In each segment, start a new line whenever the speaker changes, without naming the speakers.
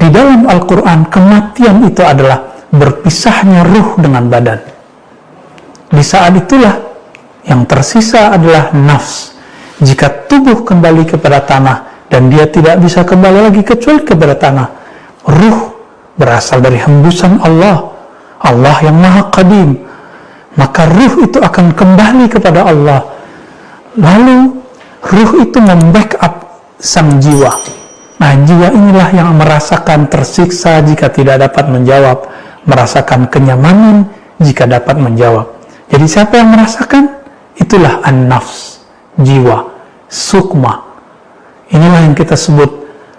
Di dalam Al-Quran, kematian itu adalah berpisahnya ruh dengan badan. Di saat itulah yang tersisa adalah nafs. Jika tubuh kembali kepada tanah dan dia tidak bisa kembali lagi kecuali kepada tanah, ruh berasal dari hembusan Allah, Allah yang maha qadim, maka ruh itu akan kembali kepada Allah. Lalu ruh itu membackup sang jiwa. Nah, jiwa inilah yang merasakan tersiksa jika tidak dapat menjawab, merasakan kenyamanan jika dapat menjawab. Jadi siapa yang merasakan? Itulah an-nafs, jiwa, sukma. Inilah yang kita sebut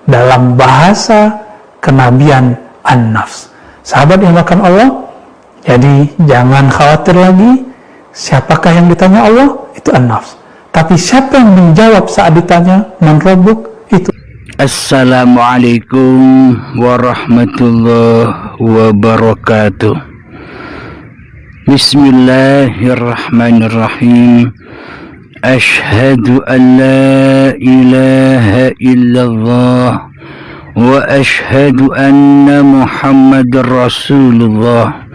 dalam bahasa kenabian an-nafs. Sahabat yang makan Allah, jadi jangan khawatir lagi siapakah yang ditanya Allah, itu an-nafs. Tapi siapa yang menjawab saat ditanya, menrobuk, itu.
Assalamualaikum warahmatullahi wabarakatuh. Bismillahirrahmanirrahim. Ashhadu an la ilaha illallah wa ashhadu anna Muhammadar Rasulullah.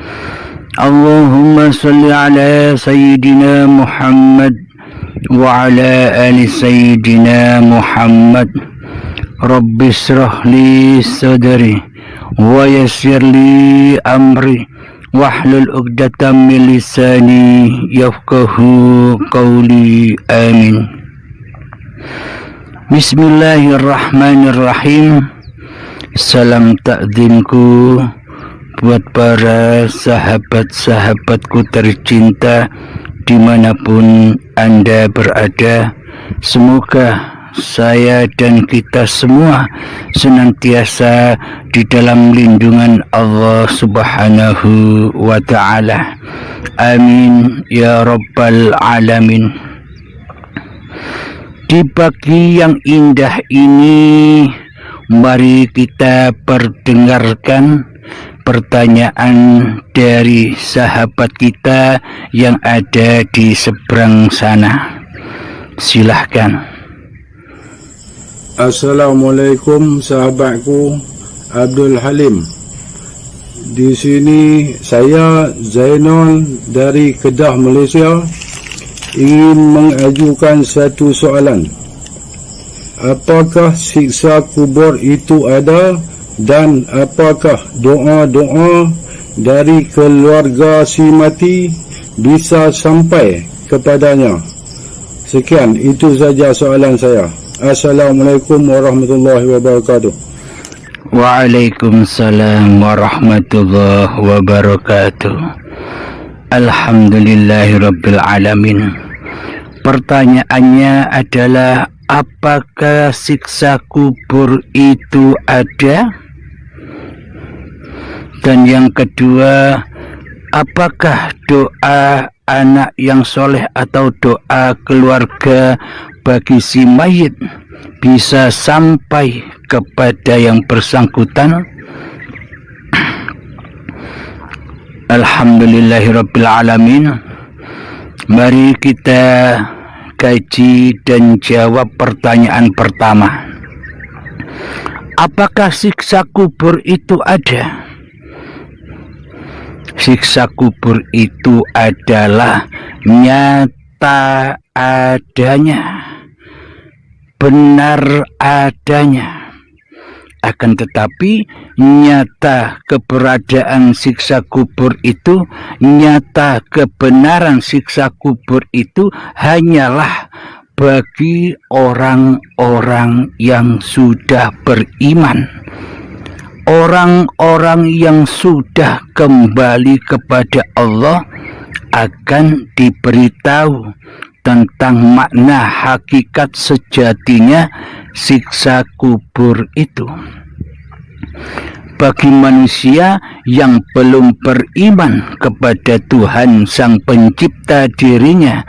Allahumma salli ala Sayyidina Muhammad wa ala ali Sayyidina Muhammad. Rabbi shrah li sadri wa yassir li amri wahlul 'uqdatam min lisani yafqahu qawli. Amin. Bismillahirrahmanirrahim. Salam takzimku buat para sahabat-sahabatku tercinta dimanapun Anda berada. Semoga saya dan kita semua senantiasa di dalam lindungan Allah Subhanahu wa ta'ala. Amin ya rabbal alamin. Di pagi yang indah ini, mari kita perdengarkan pertanyaan dari sahabat kita yang ada di seberang sana. Silahkan.
Assalamualaikum sahabatku Abdul Halim. Di sini saya Zainal dari Kedah, Malaysia, ingin mengajukan satu soalan. Apakah siksa kubur itu ada, dan apakah doa-doa dari keluarga si mati bisa sampai kepadanya? Sekian, itu saja soalan saya. Assalamualaikum warahmatullahi wabarakatuh.
Waalaikumsalam warahmatullahi wabarakatuh. Alhamdulillahirabbil alamin. Pertanyaannya adalah, apakah siksa kubur itu ada? Dan yang kedua, apakah doa anak yang soleh atau doa keluarga bagi si mayit bisa sampai kepada yang bersangkutan? Alhamdulillahirabbil alamin. Mari kita kaji dan jawab pertanyaan pertama. Apakah siksa kubur itu ada? Siksa kubur itu adalah nyata adanya, benar adanya. Akan tetapi nyata keberadaan siksa kubur itu, nyata kebenaran siksa kubur itu hanyalah bagi orang-orang yang sudah beriman, orang-orang yang sudah kembali kepada Allah akan diberitahu tentang makna hakikat sejatinya siksa kubur itu. Bagi manusia yang belum beriman kepada Tuhan Sang Pencipta dirinya,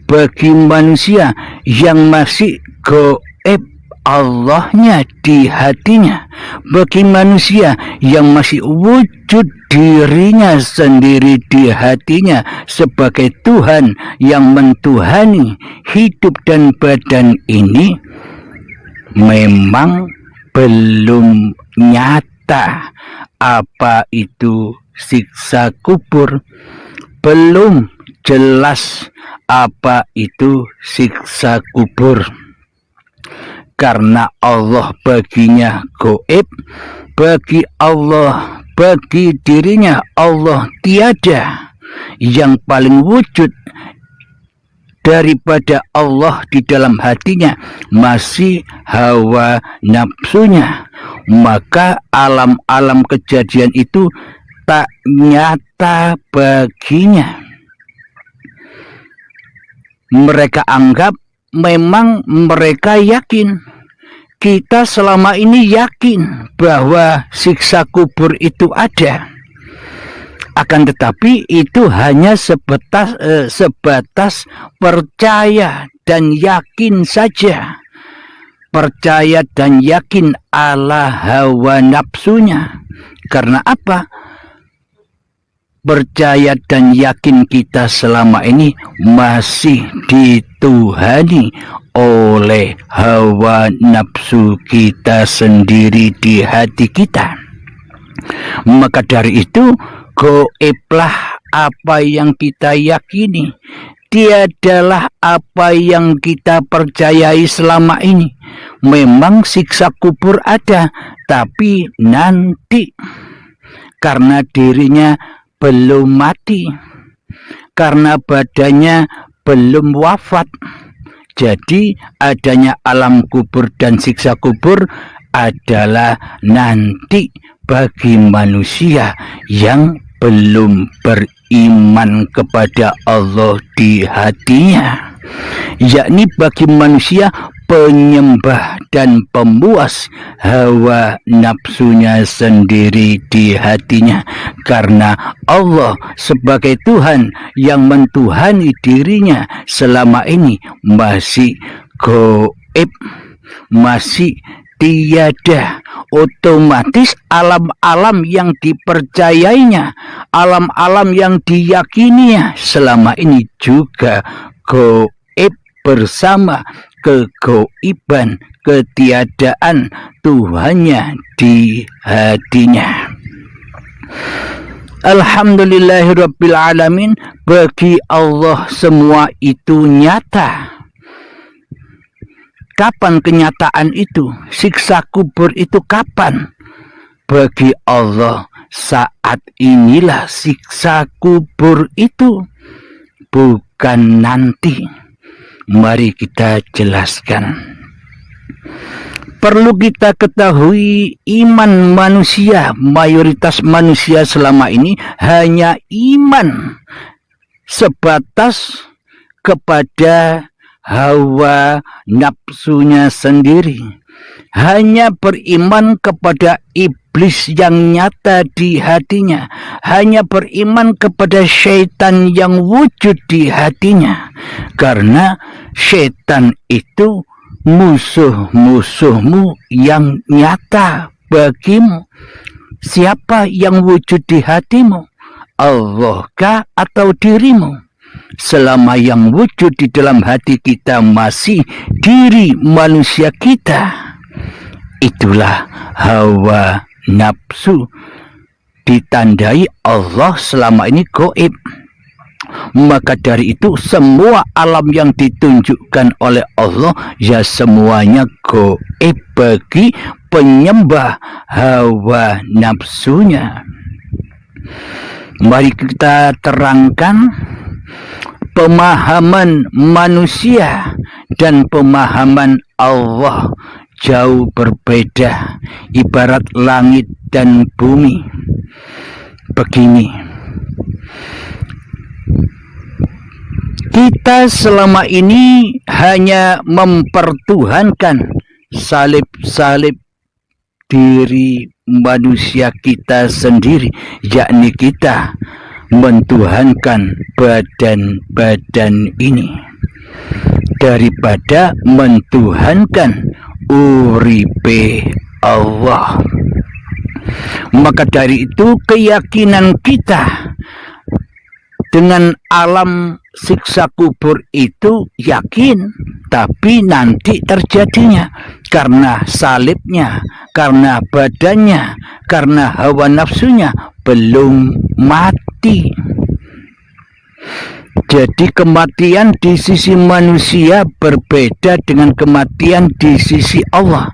bagi manusia yang masih gaib Allahnya di hatinya, bagi manusia yang masih wujud dirinya sendiri di hatinya sebagai Tuhan yang mentuhani hidup dan badan ini, memang belum nyata nyata apa itu siksa kubur, belum jelas apa itu siksa kubur. Karena Allah baginya gaib, bagi Allah, bagi dirinya Allah tiada yang paling wujud daripada Allah di dalam hatinya masih hawa nafsunya. Maka alam-alam kejadian itu tak nyata baginya. Mereka anggap, memang mereka yakin, kita selama ini yakin bahwa siksa kubur itu ada. Akan tetapi itu hanya sebatas percaya dan yakin saja. Percaya dan yakin ala hawa nafsunya. Karena apa? Percaya dan yakin kita selama ini masih dituhani oleh hawa nafsu kita sendiri di hati kita. Maka dari itu, gaiblah apa yang kita yakini, tiadalah apa yang kita percayai selama ini. Memang siksa kubur ada, tapi nanti, karena dirinya belum mati, karena badannya belum wafat. Jadi adanya alam kubur dan siksa kubur adalah nanti bagi manusia yang belum beriman kepada Allah di hatinya, yakni bagi manusia penyembah dan pemuas hawa nafsunya sendiri di hatinya. Karena Allah sebagai Tuhan yang mentuhani dirinya selama ini masih gaib, masih tiada. Otomatis alam-alam yang dipercayainya, alam-alam yang diyakininya selama ini juga gaib bersama kegaiban, ketiadaan Tuhannya di hatinya. Alhamdulillahirabbil alamin, bagi Allah semua itu nyata. Kapan kenyataan itu? Siksa kubur itu kapan? Bagi Allah saat inilah siksa kubur itu, bukan nanti. Mari kita jelaskan. Perlu kita ketahui, iman manusia, mayoritas manusia selama ini hanya iman sebatas kepada hawa nafsunya sendiri. Hanya beriman kepada iblis yang nyata di hatinya. Hanya beriman kepada syaitan yang wujud di hatinya. Karena syaitan itu musuh-musuhmu yang nyata bagimu. Siapa yang wujud di hatimu? Allah kah atau dirimu? Selama yang wujud di dalam hati kita masih diri manusia kita, itulah hawa nafsu. Ditandai Allah selama ini gaib. Maka dari itu semua alam yang ditunjukkan oleh Allah ya semuanya gaib bagi penyembah hawa nafsunya. Mari kita terangkan pemahaman manusia dan pemahaman Allah jauh berbeda, ibarat langit dan bumi. Begini, kita selama ini hanya mempertuhankan salib-salib diri manusia kita sendiri, yakni kita mentuhankan badan-badan ini daripada mentuhankan uripe Allah. Maka dari itu keyakinan kita dengan alam siksa kubur itu yakin, tapi nanti terjadinya karena salibnya, karena badannya, karena hawa nafsunya belum mati. Jadi kematian di sisi manusia berbeda dengan kematian di sisi Allah.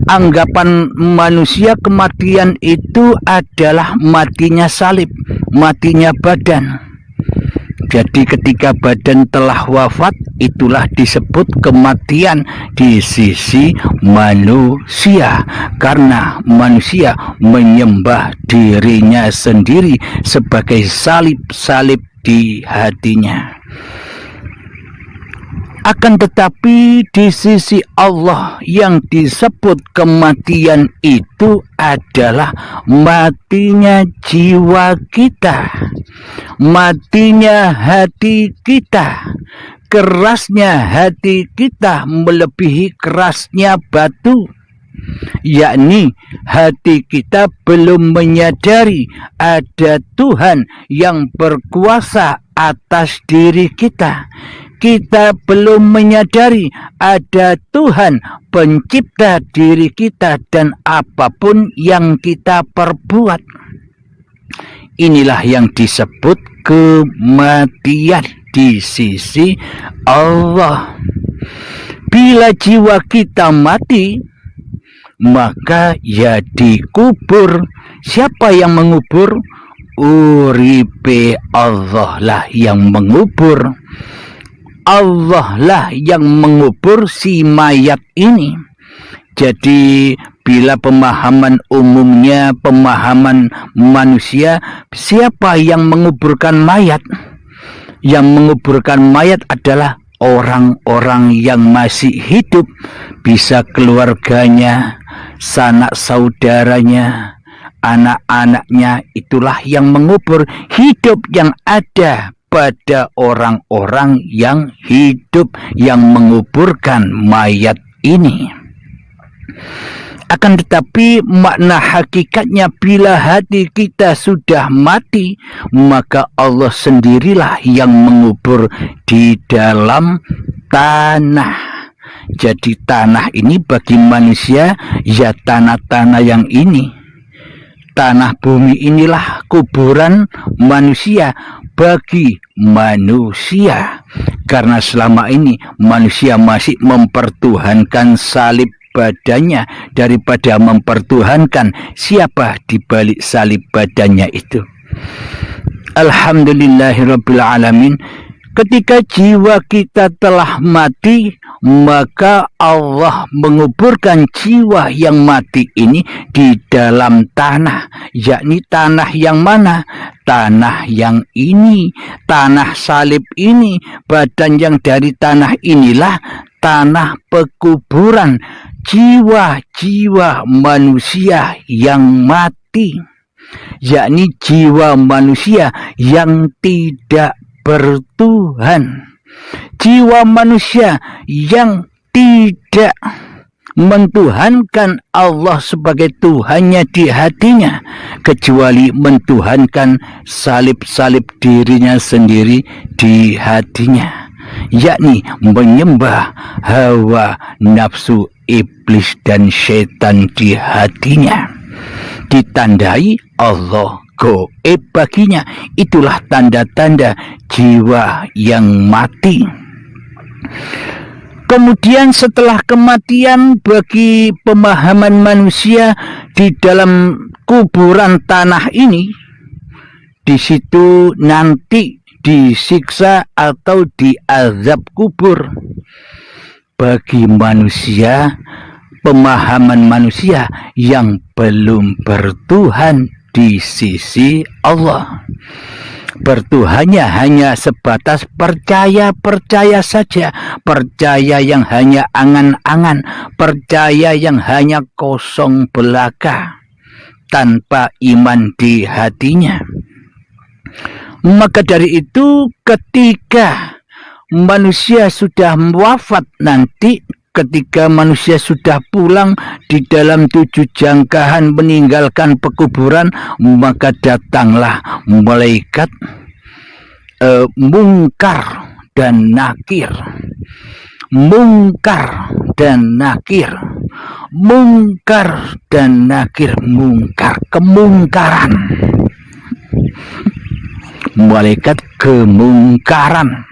Anggapan manusia kematian itu adalah matinya salib, matinya badan. Jadi ketika badan telah wafat, itulah disebut kematian di sisi manusia. Karena manusia menyembah dirinya sendiri sebagai salib-salib di hatinya. Akan tetapi di sisi Allah yang disebut kematian itu adalah matinya jiwa kita, matinya hati kita. Kerasnya hati kita melebihi kerasnya batu, yakni hati kita belum menyadari ada Tuhan yang berkuasa atas diri kita. Kita belum menyadari ada Tuhan pencipta diri kita dan apapun yang kita perbuat. Inilah yang disebut kematian di sisi Allah. Bila jiwa kita mati, maka ya dikubur. Siapa yang mengubur? Uripe Allah lah yang mengubur. Allah lah yang mengubur si mayat ini. Jadi bila pemahaman umumnya, pemahaman manusia, siapa yang menguburkan mayat? Yang menguburkan mayat adalah orang-orang yang masih hidup, bisa keluarganya, sanak saudaranya, anak-anaknya, itulah yang mengubur. Hidup yang ada pada orang-orang yang hidup yang menguburkan mayat ini. Akan tetapi makna hakikatnya bila hati kita sudah mati, maka Allah sendirilah yang mengubur di dalam tanah. Jadi tanah ini bagi manusia ya tanah-tanah yang ini. Tanah bumi inilah kuburan manusia bagi manusia. Karena selama ini manusia masih mempertuhankan salib badannya daripada mempertuhankan siapa di balik salib badannya itu. Alhamdulillahirabbil alamin. Ketika jiwa kita telah mati, maka Allah menguburkan jiwa yang mati ini di dalam tanah. Yakni tanah yang mana? Tanah yang ini, tanah salib ini. Badan yang dari tanah inilah tanah pekuburan jiwa-jiwa manusia yang mati. Yakni jiwa manusia yang tidak bertuhan, jiwa manusia yang tidak mentuhankan Allah sebagai Tuhannya di hatinya, kecuali mentuhankan salib-salib dirinya sendiri di hatinya, yakni menyembah hawa nafsu iblis dan setan di hatinya. Ditandai Allah goib baginya. Itulah tanda-tanda jiwa yang mati. Kemudian setelah kematian, bagi pemahaman manusia di dalam kuburan tanah ini, di situ nanti disiksa atau diazab kubur. Bagi manusia, pemahaman manusia yang belum bertuhan di sisi Allah. Bertuhannya hanya sebatas percaya-percaya saja, percaya yang hanya angan-angan, percaya yang hanya kosong belaka, tanpa iman di hatinya. Maka dari itu ketika manusia sudah wafat nanti, ketika manusia sudah pulang di dalam 7 jangkahan meninggalkan pekuburan, maka datanglah malaikat mungkar dan nakir. Mungkar dan nakir. Mungkar dan nakir, mungkar, kemungkaran. Malaikat kemungkaran.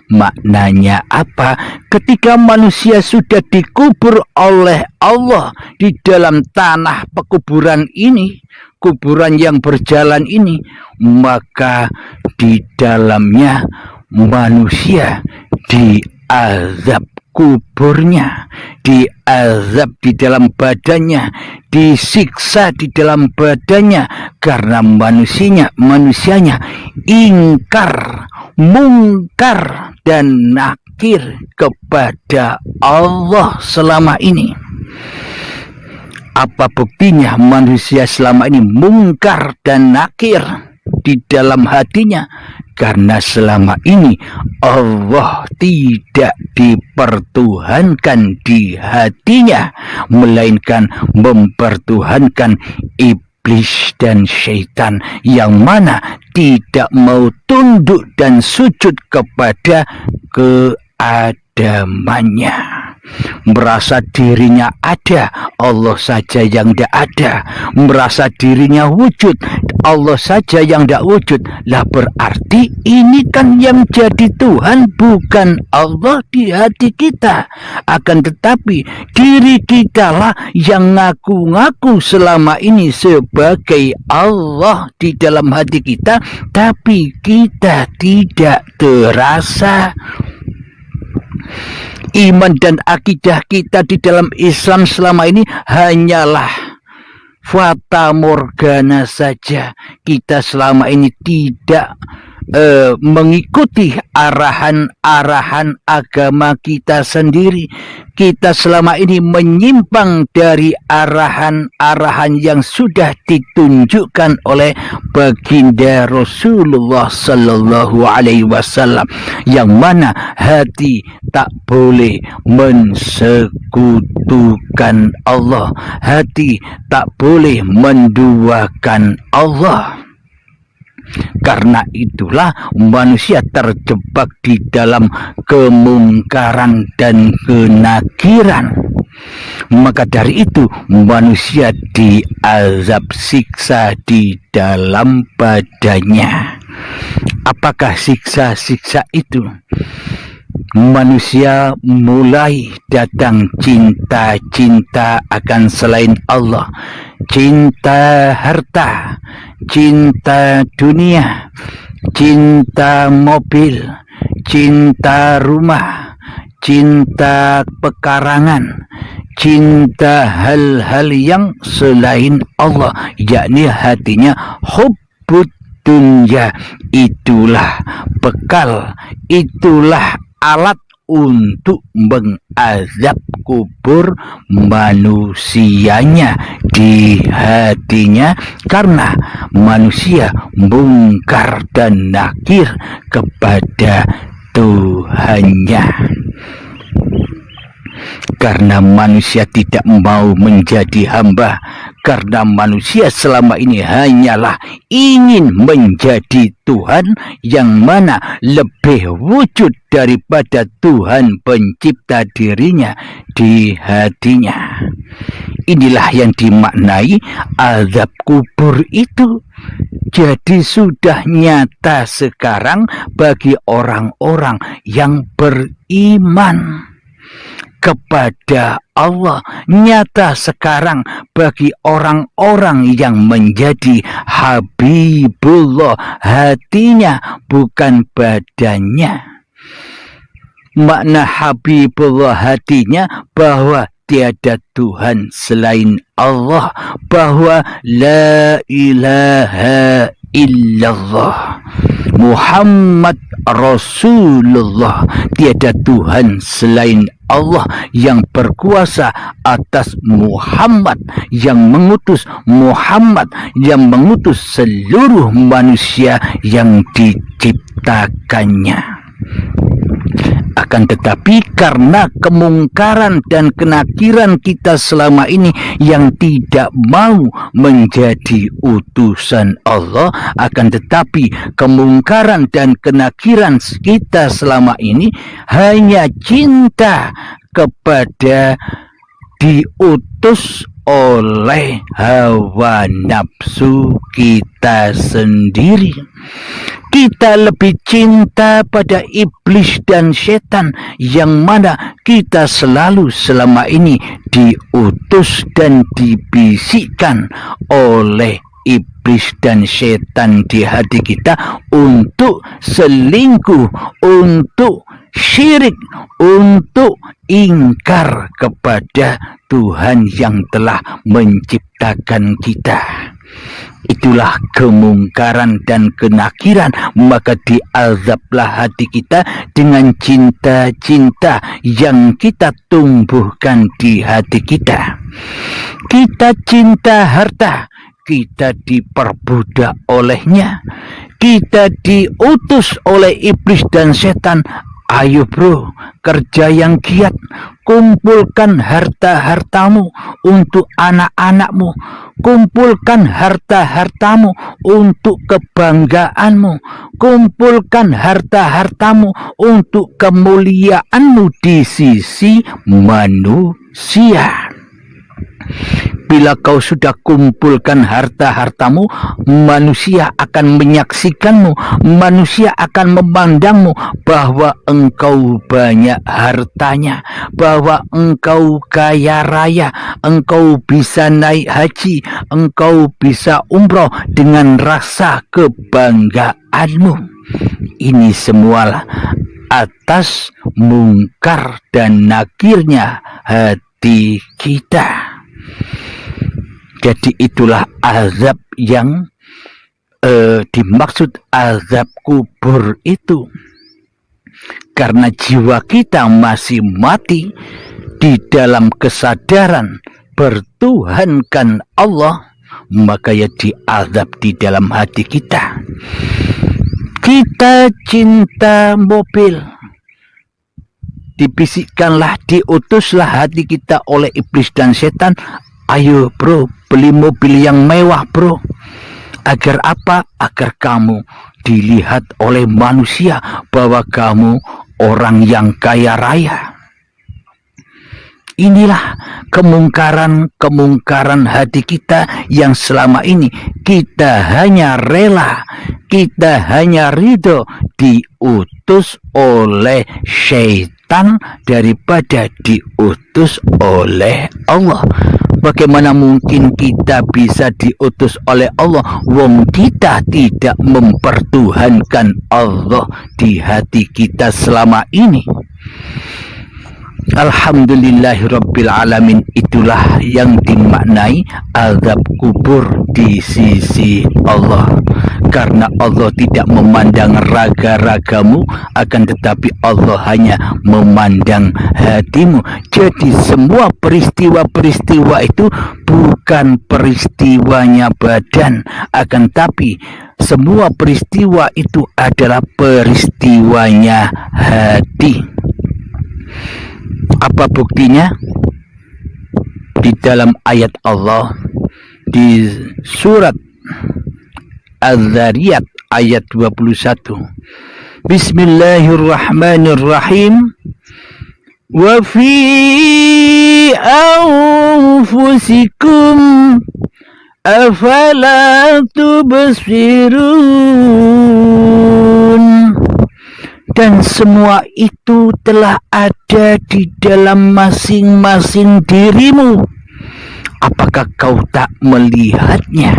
Maknanya apa? Ketika manusia sudah dikubur oleh Allah di dalam tanah pekuburan ini, kuburan yang berjalan ini, maka di dalamnya manusia diazab kuburnya, diazab di dalam badannya, disiksa di dalam badannya, karena manusianya ingkar, mungkar dan nakir kepada Allah selama ini. Apa buktinya manusia selama ini mungkar dan nakir di dalam hatinya? Karena selama ini Allah tidak dipertuhankan di hatinya, melainkan mempertuhankan iblis dan syaitan, yang mana tidak mau tunduk dan sujud kepada keadamannya. Merasa dirinya ada, Allah saja yang tidak ada. Merasa dirinya wujud, Allah saja yang tidak wujud. Lah berarti ini kan yang jadi Tuhan bukan Allah di hati kita. Akan tetapi diri kita lah yang ngaku-ngaku selama ini sebagai Allah di dalam hati kita, tapi kita tidak terasa. Iman dan akidah kita di dalam Islam selama ini hanyalah fata morgana saja. Kita selama ini tidak mengikuti arahan-arahan agama kita sendiri. Kita selama ini menyimpang dari arahan-arahan yang sudah ditunjukkan oleh baginda Rasulullah Sallallahu Alaihi Wasallam, yang mana hati tak boleh mensekutukan Allah, hati tak boleh menduakan Allah. Karena itulah manusia terjebak di dalam kemungkaran dan kenakiran. Maka dari itu manusia diazab siksa di dalam badannya. Apakah siksa-siksa itu? Manusia mulai datang cinta-cinta akan selain Allah, cinta harta, cinta dunia, cinta mobil, cinta rumah, cinta pekarangan, cinta hal-hal yang selain Allah, yakni hatinya hubbud dunya. Itulah bekal, itulah alat untuk mengazab kubur manusianya di hatinya, karena manusia mungkar dan nakir kepada Tuhannya. Karena manusia tidak mau menjadi hamba, karena manusia selama ini hanyalah ingin menjadi Tuhan, yang mana lebih wujud daripada Tuhan pencipta dirinya di hatinya. Inilah yang dimaknai azab kubur itu. Jadi sudah nyata sekarang bagi orang-orang yang beriman kepada Allah, nyata sekarang bagi orang-orang yang menjadi Habibullah, hatinya bukan badannya. Makna Habibullah hatinya bahwa tiada Tuhan selain Allah, bahwa la ilaha illallah Muhammad Rasulullah, tiada Tuhan selain Allah yang berkuasa atas Muhammad, yang mengutus Muhammad, yang mengutus seluruh manusia yang diciptakannya. Akan tetapi karena kemungkaran dan kenakiran kita selama ini yang tidak mau menjadi utusan Allah, akan tetapi kemungkaran dan kenakiran kita selama ini hanya cinta kepada diutus oleh hawa nafsu kita sendiri. Kita lebih cinta pada iblis dan setan, yang mana kita selalu selama ini diutus dan dibisikkan oleh iblis dan setan di hati kita untuk selingkuh, untuk syirik, untuk ingkar kepada Tuhan yang telah menciptakan kita. Itulah kemungkaran dan kenakiran, maka diazablah hati kita dengan cinta-cinta yang kita tumbuhkan di hati kita. Kita cinta harta, kita diperbudak olehnya, kita diutus oleh iblis dan setan. Ayo bro, kerja yang giat, kumpulkan harta-hartamu untuk anak-anakmu, kumpulkan harta-hartamu untuk kebanggaanmu, kumpulkan harta-hartamu untuk kemuliaanmu di sisi manusia. Bila kau sudah kumpulkan harta-hartamu, manusia akan menyaksikanmu, manusia akan memandangmu bahwa engkau banyak hartanya, bahwa engkau kaya raya, engkau bisa naik haji, engkau bisa umroh dengan rasa kebanggaanmu. Ini semualah atas mungkar dan nakirnya hati kita. Jadi itulah azab yang dimaksud azab kubur itu. Karena jiwa kita masih mati di dalam kesadaran bertuhankan Allah, maka ya diazab di dalam hati kita. Kita cinta mobil, dibisikkanlah, diutuslah hati kita oleh iblis dan setan. Ayo bro, beli mobil yang mewah bro. Agar apa? Agar kamu dilihat oleh manusia bahwa kamu orang yang kaya raya. Inilah kemungkaran hati kita yang selama ini kita hanya rela, kita hanya ridho diutus oleh syaitan daripada diutus oleh Allah. Bagaimana mungkin kita bisa diutus oleh Allah wong kita tidak mempertuhankan Allah di hati kita selama ini? Alhamdulillahirabbil alamin. Itulah yang dimaknai azab kubur di sisi Allah. Karena Allah tidak memandang raga-ragamu, akan tetapi Allah hanya memandang hatimu. Jadi semua peristiwa-peristiwa itu bukan peristiwanya badan, akan tapi semua peristiwa itu adalah peristiwanya hati. Apa buktinya? Di dalam ayat Allah di surat Az-Zariyat ayat 21. Bismillahirrahmanirrahim. Wa fi anfusikum afala tubsirun. Dan semua itu telah ada di dalam masing-masing dirimu. Apakah kau tak melihatnya?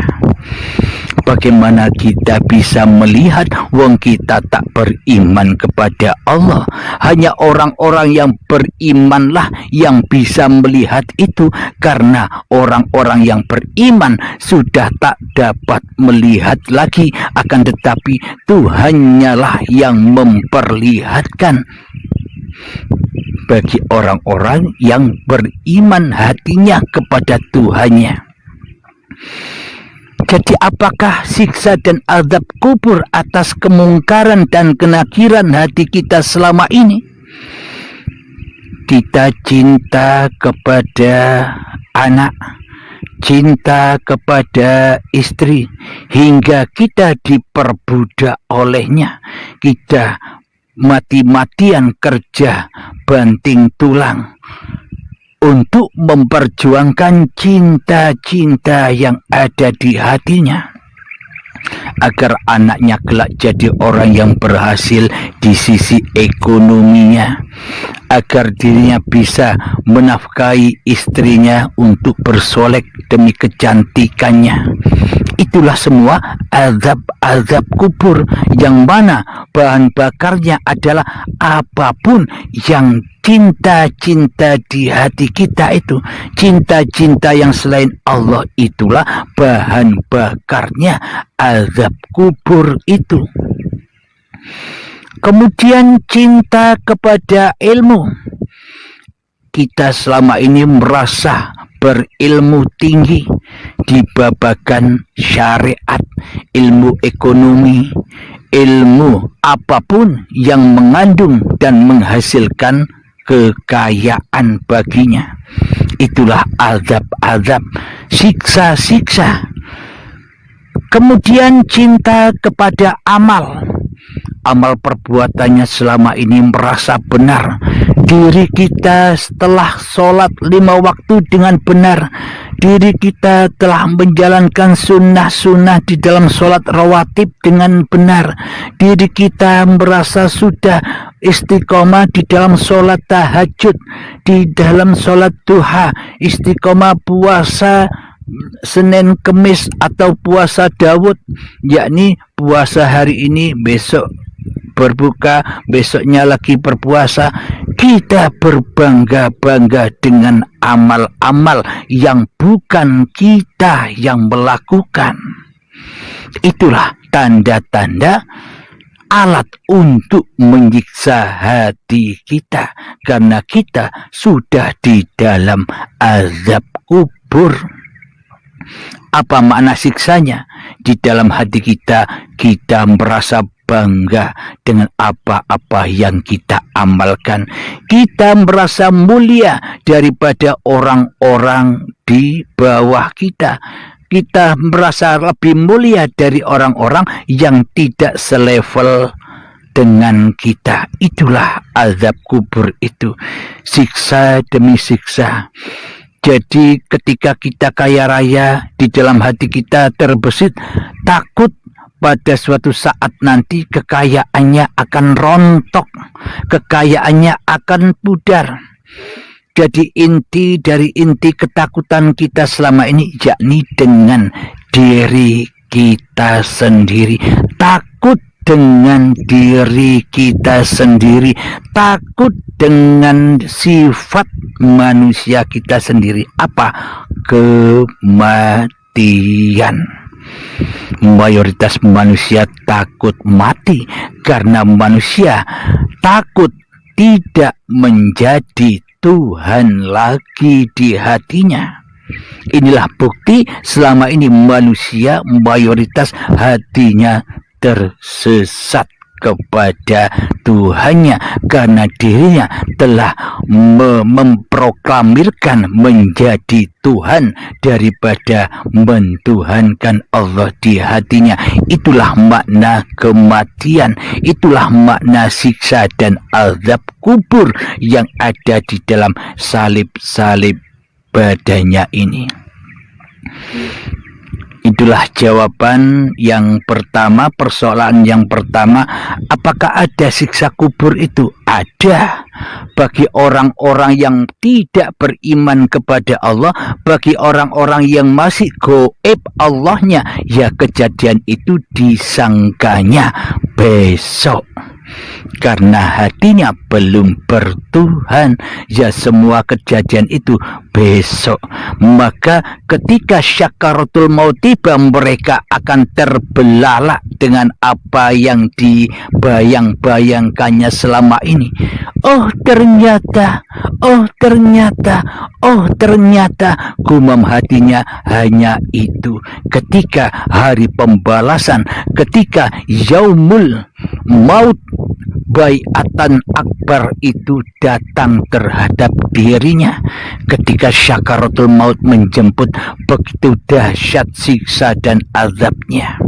Bagaimana kita bisa melihat wong kita tak beriman kepada Allah? Hanya orang-orang yang berimanlah yang bisa melihat itu, karena orang-orang yang beriman sudah tak dapat melihat lagi, akan tetapi Tuhannya lah yang memperlihatkan. Bagi orang-orang yang beriman hatinya kepada Tuhannya. Jadi apakah siksa dan azab kubur atas kemungkaran dan kenakiran hati kita selama ini? Kita cinta kepada anak, cinta kepada istri, hingga kita diperbudak olehnya. Kita mati-matian kerja banting tulang untuk memperjuangkan cinta-cinta yang ada di hatinya, agar anaknya kelak jadi orang yang berhasil di sisi ekonominya, agar dirinya bisa menafkahi istrinya untuk bersolek demi kecantikannya. Itulah semua azab-azab kubur, yang mana bahan bakarnya adalah apapun yang cinta-cinta di hati kita itu. Cinta-cinta yang selain Allah itulah bahan bakarnya azab kubur itu. Kemudian cinta kepada ilmu. Kita selama ini merasa berilmu tinggi di babagan syariat, ilmu ekonomi, ilmu apapun yang mengandung dan menghasilkan kekayaan baginya. Itulah azab-azab, siksa-siksa. Kemudian cinta kepada amal. Amal perbuatannya selama ini merasa benar. Diri kita setelah sholat 5 waktu dengan benar. Diri kita telah menjalankan sunnah-sunnah di dalam sholat rawatib dengan benar. Diri kita merasa sudah istiqomah di dalam sholat tahajud, di dalam sholat duha, istiqomah puasa Senin Kemis atau puasa Daud, yakni puasa hari ini, besok berbuka, besoknya lagi berpuasa. Kita berbangga-bangga dengan amal-amal yang bukan kita yang melakukan. Itulah tanda-tanda alat untuk menyiksa hati kita, karena kita sudah di dalam azab kubur. Apa makna siksanya? Di dalam hati kita, kita merasa bangga dengan apa-apa yang kita amalkan. Kita merasa mulia daripada orang-orang di bawah kita. Kita merasa lebih mulia dari orang-orang yang tidak selevel dengan kita. Itulah azab kubur itu, siksa demi siksa. Jadi ketika kita kaya raya, di dalam hati kita terbesit takut pada suatu saat nanti kekayaannya akan rontok, kekayaannya akan pudar. Jadi inti dari inti ketakutan kita selama ini, yakni dengan diri kita sendiri. Takut dengan diri kita sendiri, takut dengan sifat manusia kita sendiri. Apa? Kematian. Mayoritas manusia takut mati karena manusia takut tidak menjadi Tuhan lagi di hatinya. Inilah bukti selama ini manusia mayoritas hatinya tersesat kepada Tuhannya, karena dirinya telah memproklamirkan menjadi Tuhan daripada mentuhankan Allah di hatinya. Itulah makna kematian, itulah makna siksa dan azab kubur yang ada di dalam salib-salib badannya ini. Itulah jawaban yang pertama, persoalan yang pertama. Apakah ada siksa kubur itu? Ada. Bagi orang-orang yang tidak beriman kepada Allah, bagi orang-orang yang masih goib Allahnya, ya kejadian itu disangkanya besok. Karena hatinya belum bertuhan, ya semua kejadian itu besok. Maka ketika syakaratul maut tiba, mereka akan terbelalak dengan apa yang dibayang-bayangkannya selama ini. Oh ternyata, gumam hatinya hanya itu. Ketika hari pembalasan, ketika yaumul maut, baiatan akbar itu datang terhadap dirinya, ketika syakaratul maut menjemput, begitu dahsyat siksa dan azabnya.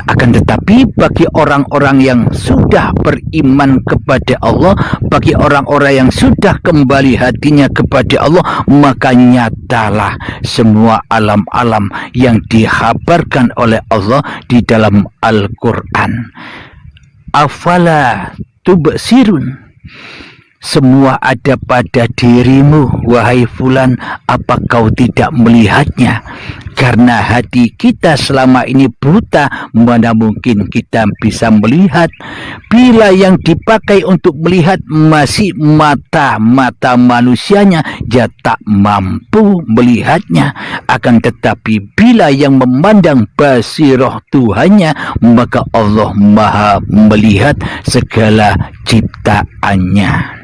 Akan tetapi bagi orang-orang yang sudah beriman kepada Allah, bagi orang-orang yang sudah kembali hatinya kepada Allah, maka nyatalah semua alam-alam yang dihabarkan oleh Allah di dalam Al-Quran. Afala tubsirun, semua ada pada dirimu, wahai fulan, apa kau tidak melihatnya? Karena hati kita selama ini buta, mana mungkin kita bisa melihat. Bila yang dipakai untuk melihat masih mata manusianya, ya tak mampu melihatnya. Akan tetapi bila yang memandang basiroh Tuhannya, maka Allah maha melihat segala ciptaannya.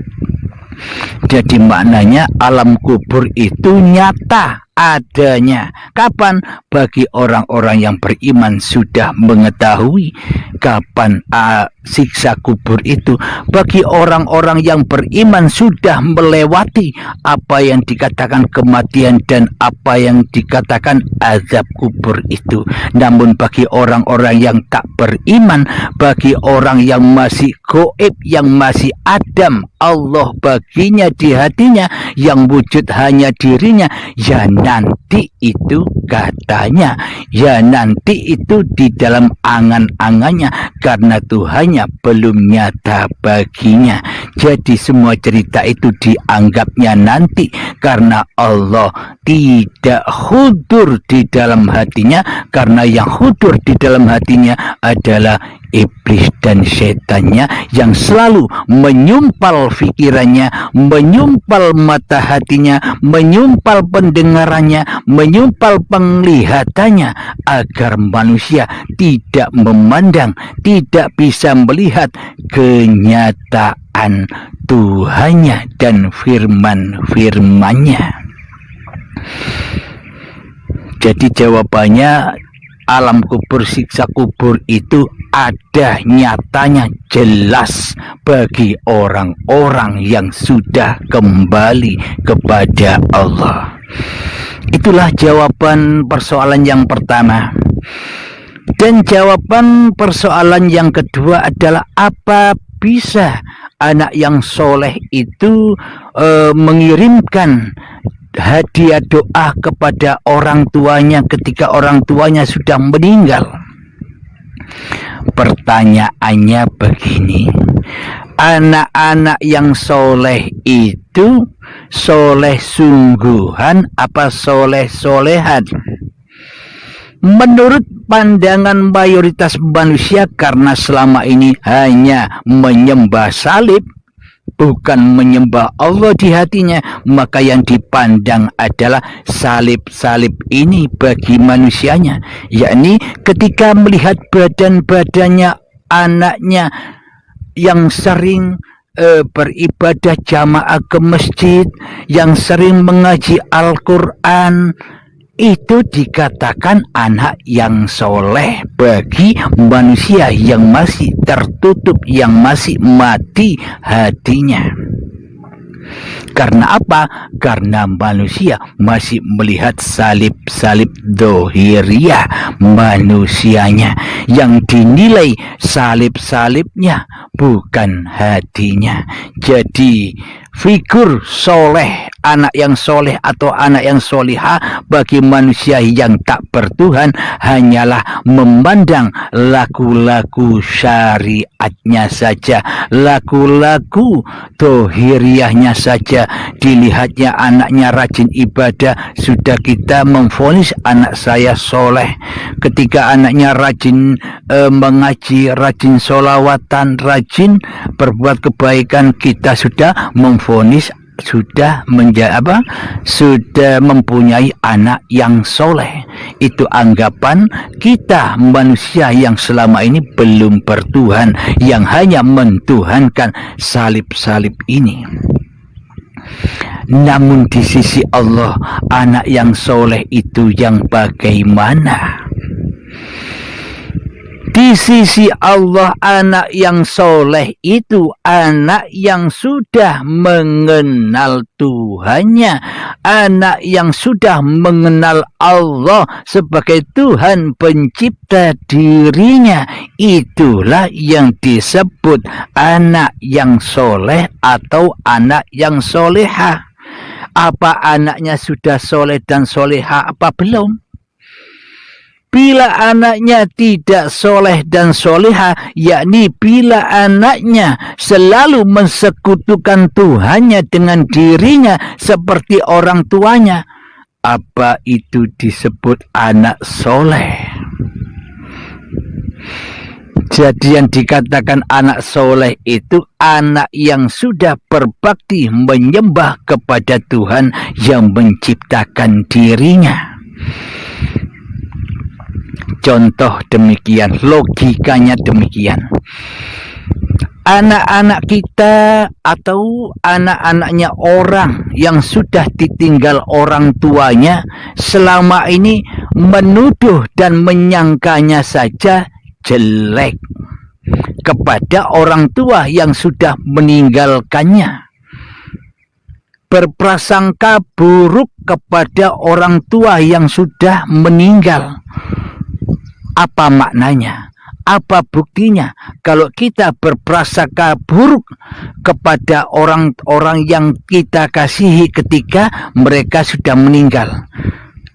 Jadi maknanya alam kubur itu nyata adanya. Kapan? Bagi orang-orang yang beriman sudah mengetahui kapan siksa kubur itu. Bagi orang-orang yang beriman sudah melewati apa yang dikatakan kematian dan apa yang dikatakan azab kubur itu. Namun bagi orang-orang yang tak beriman, bagi orang yang masih goib, yang masih adam Allah baginya di hatinya, yang wujud hanya dirinya, ya nanti itu katanya, ya nanti itu di dalam angan-angannya, karena Tuhannya belum nyata baginya. Jadi semua cerita itu dianggapnya nanti, karena Allah tidak hudur di dalam hatinya, karena yang hudur di dalam hatinya adalah iblis dan setannya yang selalu menyumpal pikirannya, menyumpal mata hatinya, menyumpal pendengarannya, menyumpal penglihatannya, agar manusia tidak memandang, tidak bisa melihat kenyataan Tuhannya dan firman-firmannya. Jadi jawabannya, alam kubur, siksa kubur itu ada nyatanya, jelas bagi orang-orang yang sudah kembali kepada Allah. Itulah jawaban persoalan yang pertama. Dan jawaban persoalan yang kedua adalah, apa bisa anak yang soleh itu mengirimkan hadiah doa kepada orang tuanya ketika orang tuanya sudah meninggal? Pertanyaannya begini, anak-anak yang soleh itu soleh sungguhan apa soleh solehan? Menurut pandangan mayoritas manusia, karena selama ini hanya menyembah salib, bukan menyembah Allah di hatinya, maka yang dipandang adalah salib-salib ini bagi manusianya. Yakni ketika melihat badan-badannya anaknya yang sering beribadah jamaah ke masjid, yang sering mengaji Al-Quran, itu dikatakan anak yang soleh bagi manusia yang masih tertutup, yang masih mati hatinya. Karena apa? Karena manusia masih melihat salib-salib dohiriyah manusianya, yang dinilai salib-salibnya bukan hatinya. Jadi figur soleh, anak yang soleh atau anak yang solihah bagi manusia yang tak bertuhan hanyalah memandang laku-laku syariatnya saja, laku-laku dohiriyahnya saja. Dilihatnya anaknya rajin ibadah, sudah kita memvonis anak saya soleh. Ketika anaknya rajin mengaji, rajin sholawatan, rajin berbuat kebaikan, kita sudah memvonis sudah sudah mempunyai anak yang soleh. Itu anggapan kita manusia yang selama ini belum bertuhan, yang hanya mentuhankan salib-salib ini. Namun di sisi Allah, anak yang soleh itu yang bagaimana? Di sisi Allah, anak yang soleh itu anak yang sudah mengenal Tuhannya, anak yang sudah mengenal Allah sebagai Tuhan pencipta dirinya. Itulah yang disebut anak yang soleh atau anak yang solehah. Apa anaknya sudah soleh dan solehah apa belum? Bila anaknya tidak soleh dan soleha, yakni bila anaknya selalu mensekutukan Tuhannya dengan dirinya seperti orang tuanya, apa itu disebut anak soleh? Jadi yang dikatakan anak soleh itu anak yang sudah berbakti menyembah kepada Tuhan yang menciptakan dirinya. Contoh demikian, logikanya demikian. Anak-anak kita atau anak-anaknya orang yang sudah ditinggal orang tuanya selama ini menuduh dan menyangkanya saja jelek kepada orang tua yang sudah meninggalkannya. Berprasangka buruk kepada orang tua yang sudah meninggal. Apa maknanya? Apa buktinya? Kalau kita berprasangka buruk kepada orang-orang yang kita kasihi ketika mereka sudah meninggal,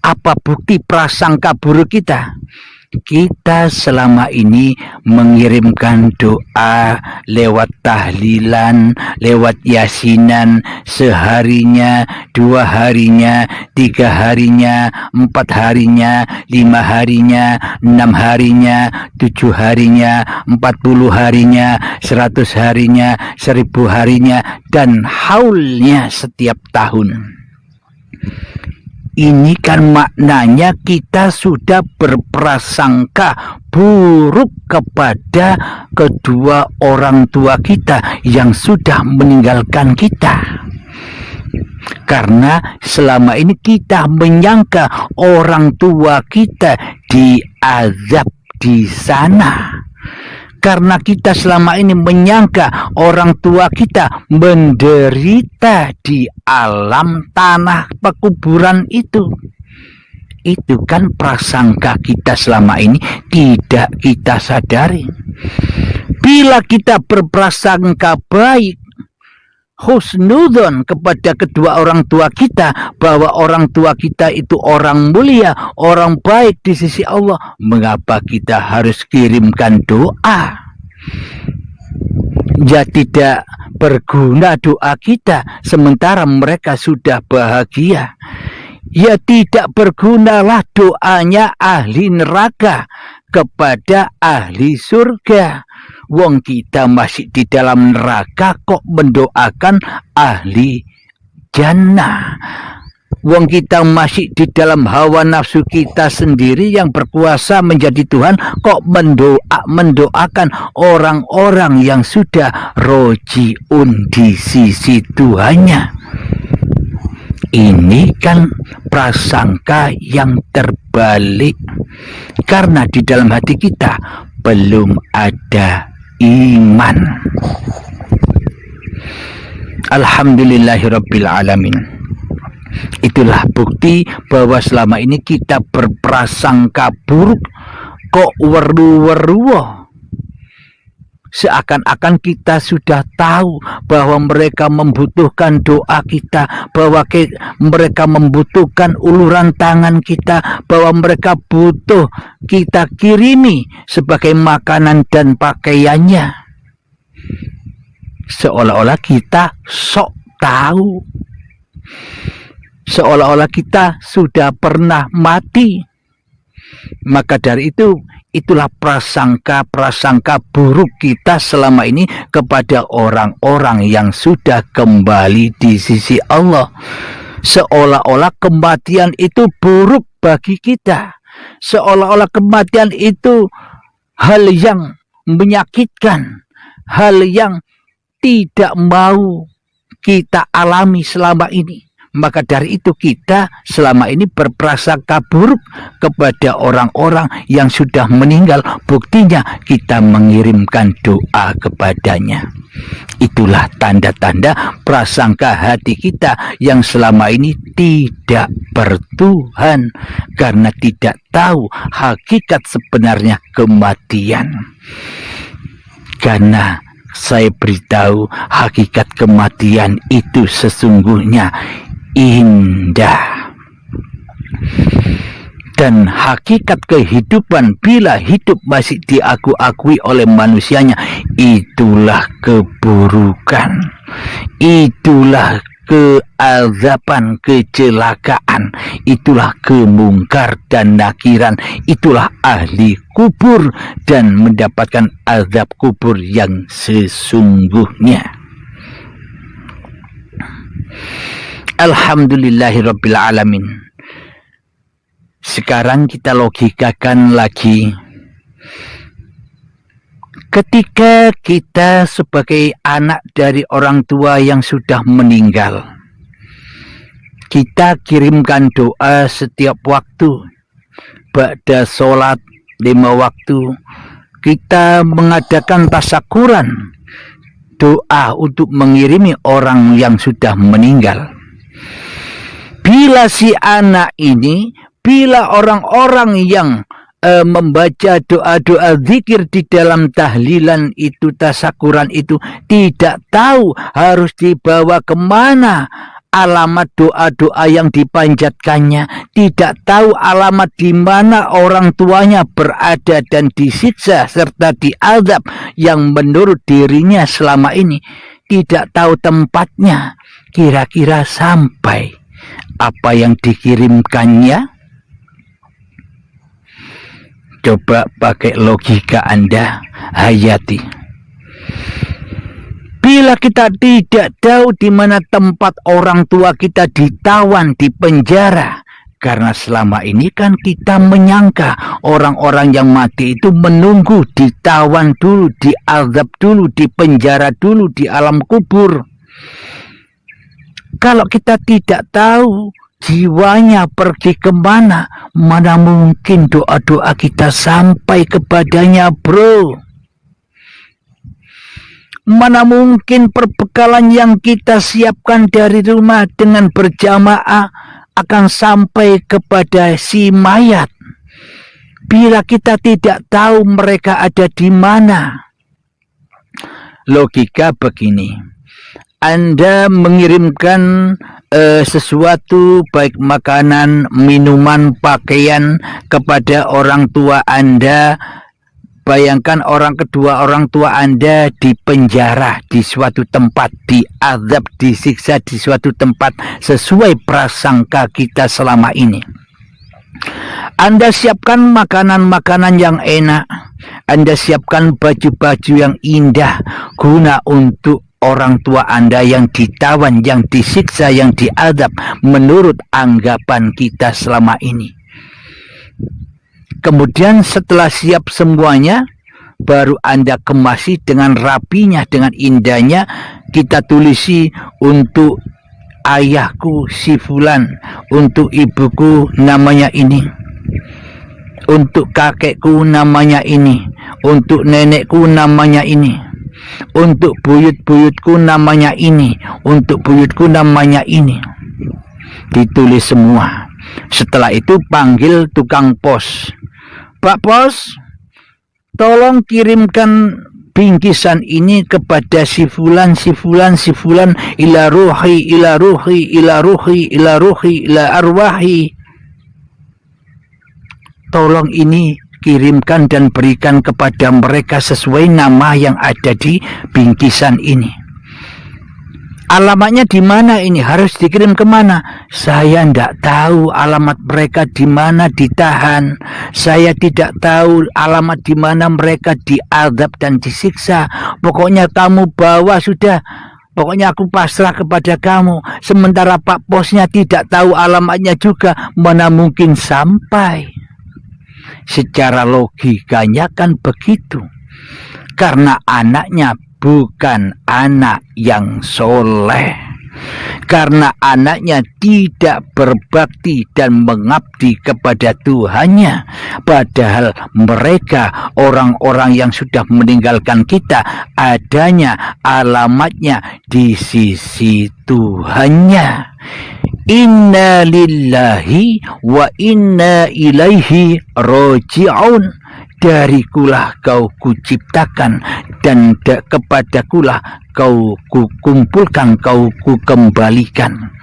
apa bukti prasangka buruk kita? Kita selama ini mengirimkan doa lewat tahlilan, lewat yasinan, seharinya, 2 harinya, 3 harinya, 4 harinya, 5 harinya, 6 harinya, 7 harinya, 40 harinya, 100 harinya, 1000 harinya, dan haulnya setiap tahun. Ini kan maknanya kita sudah berprasangka buruk kepada kedua orang tua kita yang sudah meninggalkan kita. Karena selama ini kita menyangka orang tua kita diazab di sana. Karena kita selama ini menyangka orang tua kita menderita di alam tanah pekuburan itu. Itu kan prasangka kita selama ini tidak kita sadari. Bila kita berprasangka baik, husnudzon kepada kedua orang tua kita, bahwa orang tua kita itu orang mulia, orang baik di sisi Allah, mengapa kita harus kirimkan doa? Ya tidak berguna doa kita sementara mereka sudah bahagia. Ya tidak bergunalah doanya ahli neraka kepada ahli surga. Wong kita masih di dalam neraka kok mendoakan ahli jannah. Wong kita masih di dalam hawa nafsu kita sendiri yang berkuasa menjadi Tuhan, kok mendoakan orang-orang yang sudah rojiun di sisi Tuhannya. Ini kan prasangka yang terbalik, karena di dalam hati kita belum ada iman. Alhamdulillahirabbil alamin. Itulah bukti bahwa selama ini kita berprasangka buruk, kok weru-weruwo. Seakan-akan kita sudah tahu bahwa mereka membutuhkan doa kita, bahwa mereka membutuhkan uluran tangan kita, bahwa mereka butuh kita kirimi sebagai makanan dan pakaiannya. Seolah-olah kita sok tahu. Seolah-olah kita sudah pernah mati. Maka dari itu, itulah prasangka-prasangka buruk kita selama ini kepada orang-orang yang sudah kembali di sisi Allah. Seolah-olah kematian itu buruk bagi kita. Seolah-olah kematian itu hal yang menyakitkan, hal yang tidak mau kita alami selama ini. Maka dari itu kita selama ini berprasangka buruk kepada orang-orang yang sudah meninggal. Buktinya kita mengirimkan doa kepadanya. Itulah tanda-tanda prasangka hati kita yang selama ini tidak bertuhan, karena tidak tahu hakikat sebenarnya kematian. Karena saya beritahu, hakikat kematian itu sesungguhnya indah. Dan hakikat kehidupan bila hidup masih diakui oleh manusianya, itulah keburukan, itulah keazaban, kecelakaan, itulah kemungkar dan nakiran, itulah ahli kubur dan mendapatkan azab kubur yang sesungguhnya. Alhamdulillahirabbil alamin. Sekarang kita logikakan lagi. Ketika kita sebagai anak dari orang tua yang sudah meninggal, kita kirimkan doa setiap waktu. Ba'da sholat 5 waktu, kita mengadakan tasyakuran, doa untuk mengirimi orang yang sudah meninggal. Bila si anak ini, bila orang-orang yang membaca doa-doa zikir di dalam tahlilan itu, tasyakuran itu, tidak tahu harus dibawa kemana alamat doa-doa yang dipanjatkannya, tidak tahu alamat di mana orang tuanya berada dan disiksa serta diazab yang menurut dirinya selama ini, tidak tahu tempatnya, kira-kira sampai apa yang dikirimkannya. Coba pakai logika Anda, hayati. Bila kita tidak tahu di mana tempat orang tua kita ditawan, di penjara, karena selama ini kan kita menyangka orang-orang yang mati itu menunggu ditawan dulu, diazab dulu, di penjara dulu, di alam kubur. Kalau kita tidak tahu jiwanya pergi kemana, mana mungkin doa-doa kita sampai kepadanya, bro. Mana mungkin perbekalan yang kita siapkan dari rumah dengan berjamaah akan sampai kepada si mayat, bila kita tidak tahu mereka ada di mana. Logika begini, Anda mengirimkan sesuatu, baik makanan, minuman, pakaian kepada orang tua Anda. Bayangkan orang tua Anda di penjara di suatu tempat, diazab, disiksa di suatu tempat sesuai prasangka kita selama ini. Anda siapkan makanan-makanan yang enak, Anda siapkan baju-baju yang indah guna untuk orang tua Anda yang ditawan, yang disiksa, yang diazab menurut anggapan kita selama ini. Kemudian setelah siap semuanya, baru Anda kemasi dengan rapinya, dengan indahnya. Kita tulisi untuk ayahku si fulan, untuk ibuku namanya ini, untuk kakekku namanya ini, untuk nenekku namanya ini, untuk buyut-buyutku namanya ini, untuk buyutku namanya ini. Ditulis semua. Setelah itu panggil tukang pos. Pak Pos, tolong kirimkan bingkisan ini kepada si fulan, si fulan, si fulan, ila ruhi, ila ruhi, ila ruhi, ila ruhi, ila arwahi. Tolong ini kirimkan dan berikan kepada mereka sesuai nama yang ada di bingkisan ini. Alamatnya di mana ini? Harus dikirim kemana? Saya tidak tahu alamat mereka di mana ditahan. Saya tidak tahu alamat di mana mereka diazab dan disiksa. Pokoknya kamu bawa sudah. Pokoknya aku pasrah kepada kamu. Sementara Pak Posnya tidak tahu alamatnya juga. Mana mungkin sampai? Secara logikanya kan begitu. Karena anaknya bukan anak yang soleh. karena anaknya tidak berbakti dan mengabdi kepada Tuhannya, padahal mereka orang-orang yang sudah meninggalkan kita adanya alamatnya di sisi Tuhannya. Inna lillahi wa inna ilaihi roji'un. Darikulah kau kuciptakan dan kepadakulah kau kukumpulkan, kau kukembalikan.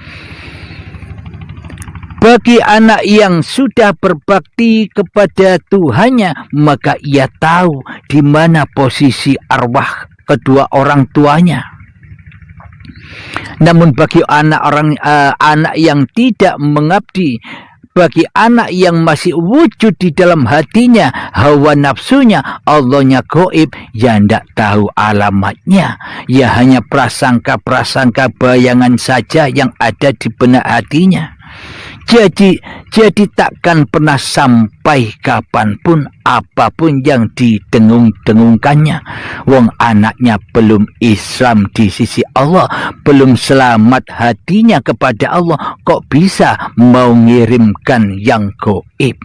Bagi anak yang sudah berbakti kepada Tuhannya, maka ia tahu di mana posisi arwah kedua orang tuanya. Namun bagi anak yang tidak mengabdi, bagi anak yang masih wujud di dalam hatinya hawa nafsunya, Allahnya gaib, ya tidak tahu alamatnya. Ya hanya prasangka-prasangka bayangan saja yang ada di benak hatinya. Jadi takkan pernah sampai kapanpun apapun yang didengung-dengungkannya. Wong anaknya belum Islam di sisi Allah, belum selamat hatinya kepada Allah, kok bisa mau ngirimkan yang gaib,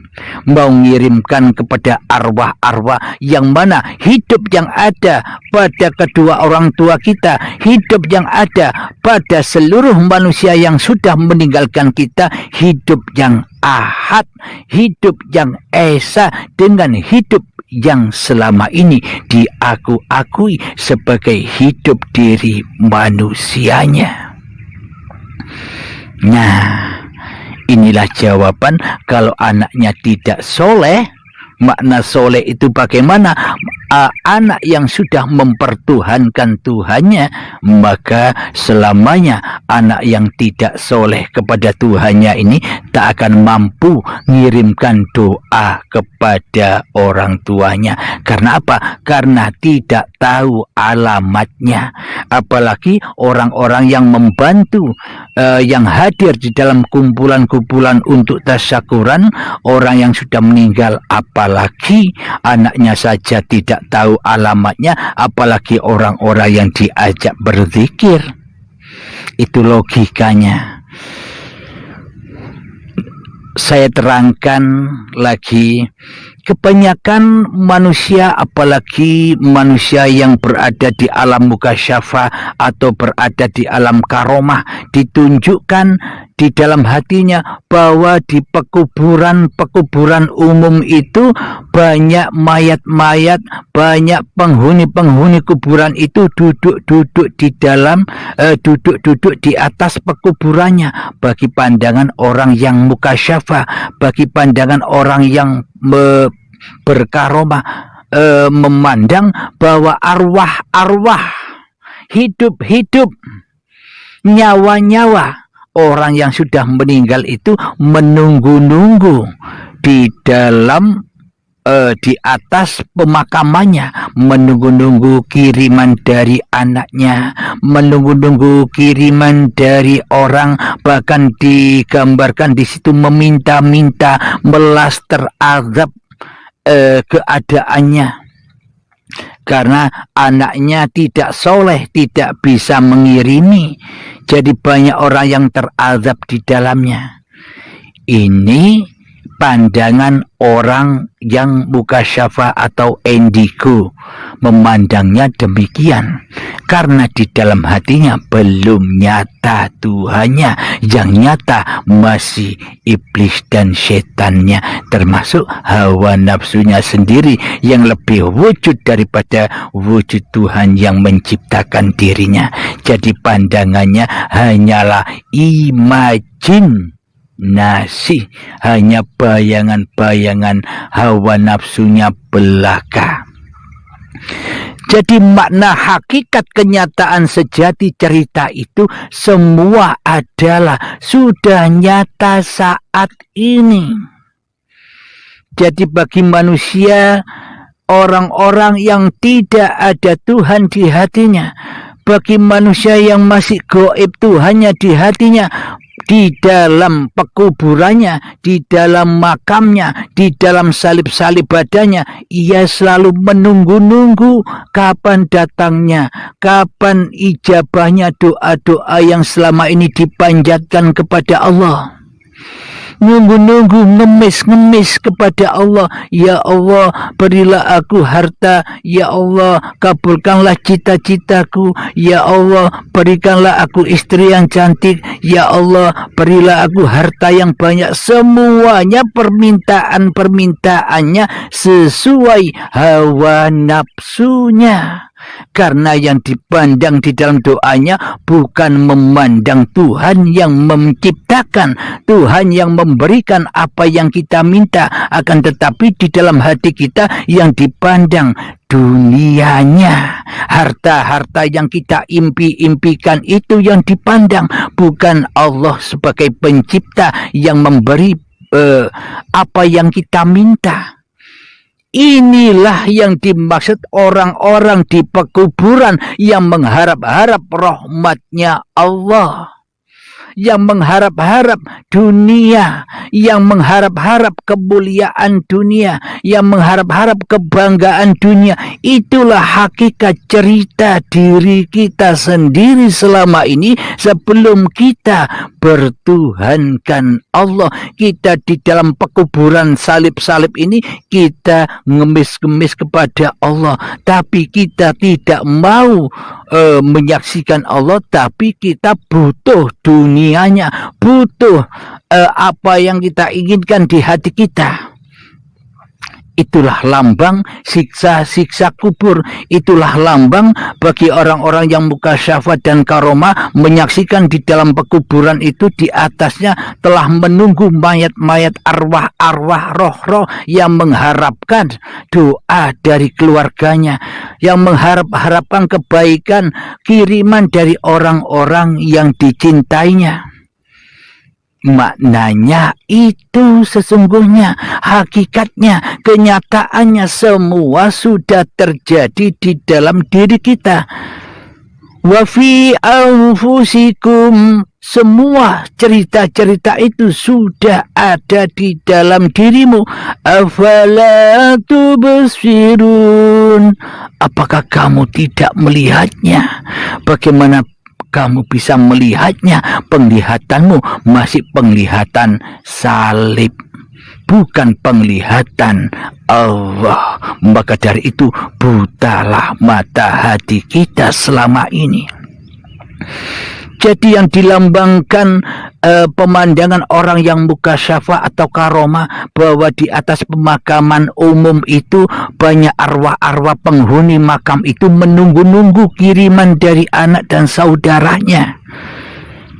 mau ngirimkan kepada arwah-arwah yang mana hidup yang ada pada kedua orang tua kita, hidup yang ada pada seluruh manusia yang sudah meninggalkan kita, hidup yang ahad, hidup yang esa dengan hidup yang selama ini diakui sebagai hidup diri manusianya. Nah, inilah jawaban kalau anaknya tidak soleh. Makna soleh itu bagaimana? Anak yang sudah mempertuhankan Tuhannya, maka selamanya anak yang tidak soleh kepada Tuhannya ini tak akan mampu mengirimkan doa kepada orang tuanya. Karena apa? Karena tidak tahu alamatnya. Apalagi orang-orang yang membantu, yang hadir di dalam kumpulan-kumpulan untuk tasyakuran, orang yang sudah meninggal, apalagi anaknya saja tidak tahu alamatnya, apalagi orang-orang yang diajak berzikir. Itu logikanya. Saya terangkan lagi, kebanyakan manusia, apalagi manusia yang berada di alam mukasyafa atau berada di alam karomah, ditunjukkan di dalam hatinya bahwa di pekuburan umum itu banyak mayat-mayat, banyak penghuni kuburan itu duduk di dalam, duduk di atas pekuburannya. Bagi pandangan orang yang mukasyafa, bagi pandangan orang yang berkaromah, memandang bahwa arwah-arwah, hidup-hidup, nyawa-nyawa orang yang sudah meninggal itu menunggu-nunggu di dalam di atas pemakamannya, menunggu-nunggu kiriman dari anaknya, menunggu-nunggu kiriman dari orang, bahkan digambarkan di situ meminta-minta, melas terazab keadaannya karena anaknya tidak soleh, tidak bisa mengirimi. Jadi banyak orang yang terazab di dalamnya. Ini pandangan orang yang mukasyafa atau indigo, memandangnya demikian karena di dalam hatinya belum nyata Tuhannya. Yang nyata masih iblis dan setannya, termasuk hawa nafsunya sendiri yang lebih wujud daripada wujud Tuhan yang menciptakan dirinya. Jadi pandangannya hanyalah imajinasi, hanya bayangan-bayangan hawa nafsunya belaka. Jadi makna hakikat kenyataan sejati cerita itu semua adalah sudah nyata saat ini. Jadi bagi manusia, orang-orang yang tidak ada Tuhan di hatinya, bagi manusia yang masih gaib Tuhannya di hatinya, di dalam pekuburannya, di dalam makamnya, di dalam salib-salib badannya, ia selalu menunggu-nunggu kapan datangnya, kapan ijabahnya doa-doa yang selama ini dipanjatkan kepada Allah. Nunggu-nunggu, ngemis-ngemis kepada Allah. Ya Allah, berilah aku harta. Ya Allah, kabulkanlah cita-citaku. Ya Allah, berikanlah aku istri yang cantik. Ya Allah, berilah aku harta yang banyak. Semuanya permintaan-permintaannya sesuai hawa nafsunya. Karena yang dipandang di dalam doanya bukan memandang Tuhan yang menciptakan, Tuhan yang memberikan apa yang kita minta, akan tetapi di dalam hati kita yang dipandang dunianya. Harta-harta yang kita impi-impikan itu yang dipandang, bukan Allah sebagai pencipta yang memberi apa yang kita minta. Inilah yang dimaksud orang-orang di pekuburan yang mengharap-harap rahmatnya Allah, yang mengharap-harap dunia, yang mengharap-harap kemuliaan dunia, yang mengharap-harap kebanggaan dunia. Itulah hakikat cerita diri kita sendiri selama ini sebelum kita bertuhankan Allah. Kita di dalam pekuburan salib-salib ini, kita ngemis-ngemis kepada Allah, tapi kita tidak mau menyaksikan Allah, tapi kita butuh dunianya, butuh apa yang kita inginkan di hati kita. Itulah lambang siksa-siksa kubur. Itulah lambang bagi orang-orang yang mukasyafat dan karomah, menyaksikan di dalam pekuburan itu di atasnya telah menunggu mayat-mayat, arwah-arwah, roh-roh yang mengharapkan doa dari keluarganya, yang mengharapkan kebaikan, kiriman dari orang-orang yang dicintainya. Maknanya itu sesungguhnya, hakikatnya, kenyataannya semua sudah terjadi di dalam diri kita. Wa fi anfusikum, semua cerita-cerita itu sudah ada di dalam dirimu. Afala tubsirun, apakah kamu tidak melihatnya? Bagaimana kamu bisa melihatnya? Penglihatanmu masih penglihatan salib, bukan penglihatan Allah. Maka dari itu butalah mata hati kita selama ini. Jadi yang dilambangkan pemandangan orang yang mukasyafah atau karomah, bahwa di atas pemakaman umum itu banyak arwah-arwah penghuni makam itu menunggu-nunggu kiriman dari anak dan saudaranya.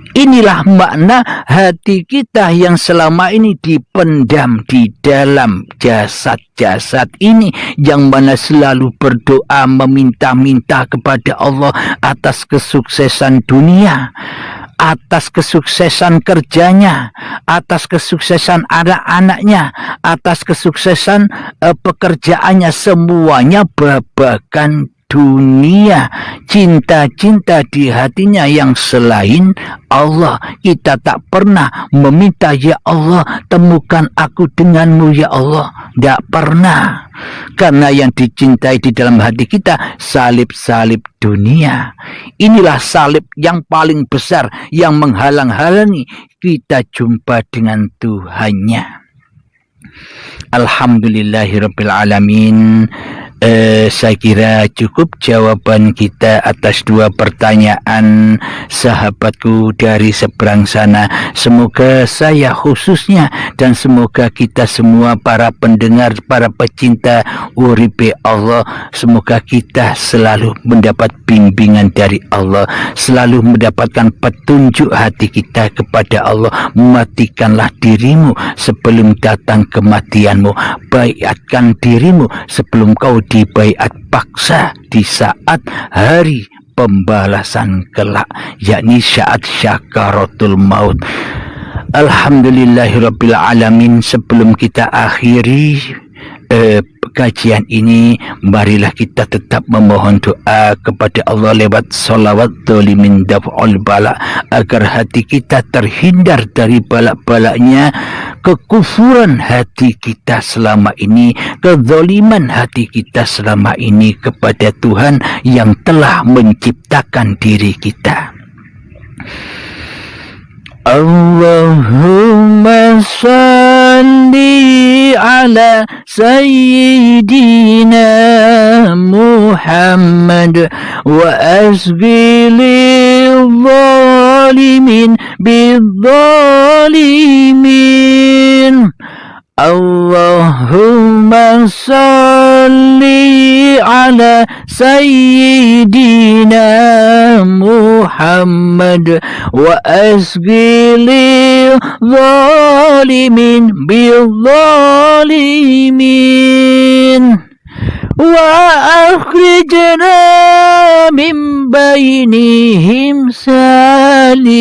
Inilah makna hati kita yang selama ini dipendam di dalam jasad-jasad ini, yang mana selalu berdoa meminta-minta kepada Allah atas kesuksesan dunia, atas kesuksesan kerjanya, atas kesuksesan anak-anaknya, atas kesuksesan pekerjaannya. Semuanya babakan dunia, cinta-cinta di hatinya yang selain Allah. Kita tak pernah meminta, ya Allah, temukan aku denganmu, ya Allah. Tidak pernah. Karena yang dicintai di dalam hati kita salib-salib dunia. Inilah salib yang paling besar yang menghalang-halangi kita jumpa dengan Tuhannya. Alhamdulillahirabbil alamin. Saya kira cukup jawaban kita atas dua pertanyaan sahabatku dari seberang sana. Semoga saya khususnya dan semoga kita semua para pendengar, para pecinta uripe Allah, semoga kita selalu mendapat bimbingan dari Allah, selalu mendapatkan petunjuk hati kita kepada Allah. Matikanlah dirimu sebelum datang kematianmu. Baiatkan dirimu sebelum kau dibaiat paksa di saat hari pembalasan kelak, yakni saat syakaratul maut. Alhamdulillahirabbil alamin. Sebelum kita akhiri kajian ini, marilah kita tetap memohon doa kepada Allah lewat salawat dolimin daf'ul bala, agar hati kita terhindar dari balak-balaknya kekufuran hati kita selama ini, kezaliman hati kita selama ini kepada Tuhan yang telah menciptakan diri kita. Allahumma salli ala Sayyidina Muhammad wa asghil zalimin bizzalimin. Allahumma salli ala Sayyidina Muhammad wa asghil zalimin bizzalimin wa akhrijna min bainihim salimin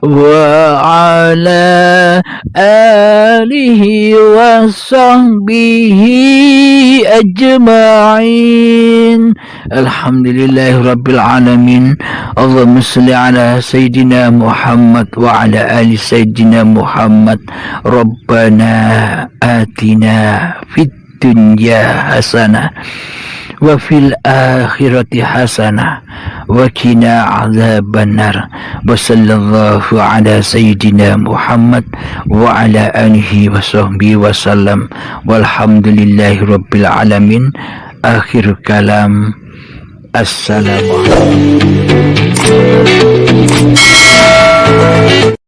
wa ala alihi wa sahbihi ajma'in. Alhamdulillahi rabbil alamin. Allahumma salli ala Sayyidina Muhammad wa ala ali Sayyidina Muhammad. Rabbana atina fid dunya hasanah wa fil akhirati hasanah wa qina adzabannar. Wa sallallahu ala Sayyidina Muhammad wa ala alihi wa sahbihi wa sallam. Walhamdulillahi rabbil alamin. Akhir kalam. Assalamualaikum.